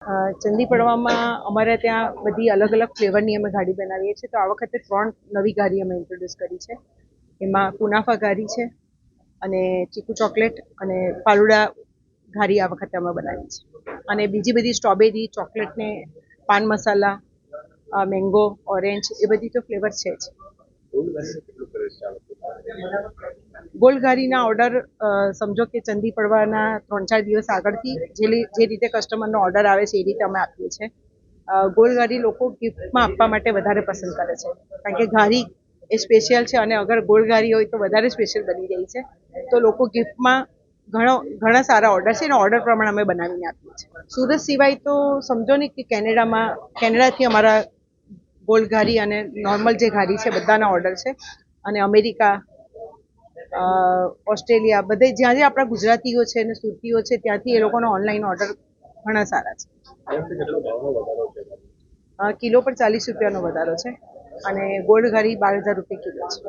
ચંદી પડવામાં અમારે ત્યાં બધી અલગ અલગ ફ્લેવરની અમે ઘારી બનાવીએ છીએ. તો આ વખતે 3 નવી ઘારી અમે ઇન્ટ્રોડ્યુસ કરી છે. એમાં કુનાફા ઘારી છે અને ચીકુ ચોકલેટ અને ફાલુડા ઘારી આ વખતે અમે બનાવી છે. અને બીજી બધી સ્ટ્રોબેરી, ચોકલેટ ને પાન મસાલા, મેંગો, ઓરેન્જ એ બધી તો ફ્લેવર છે જ. ગોલ્ડ ઘારીના ઓર્ડર સમજો કે ચંદી પડવાના 3-4 દિવસ આગળથી જે રીતે કસ્ટમરનો ઓર્ડર આવે છે એ રીતે અમે આપીએ છીએ. ગોલ્ડ ઘારી લોકો ગિફ્ટમાં આપવા માટે વધારે પસંદ કરે છે, કારણ કે ઘારી એ સ્પેશિયલ છે અને અગર ગોલ્ડ ઘારી હોય તો વધારે સ્પેશિયલ બની જાય છે. તો લોકો ગિફ્ટમાં ઘણા સારા ઓર્ડર છે અને ઓર્ડર પ્રમાણે અમે બનાવીને આપીએ છીએ. સુરત સિવાય તો સમજો ને કે કેનેડાથી અમારા ગોલ્ડ ઘારી અને નોર્મલ જે ઘારી છે બધાના ઓર્ડર છે. અને અમેરિકા, ઓસ્ટ્રેલિયા, બધે જ્યાં આપણા ગુજરાતીઓ છે અને સુરતીઓ છે ત્યાંથી એ લોકોનો ઓનલાઈન ઓર્ડર ઘણા સારા છે. કિલો પર 40 રૂપિયાનો વધારો છે અને ગોલ્ડ ઘારી 12,000 રૂપિયા કિલો છે.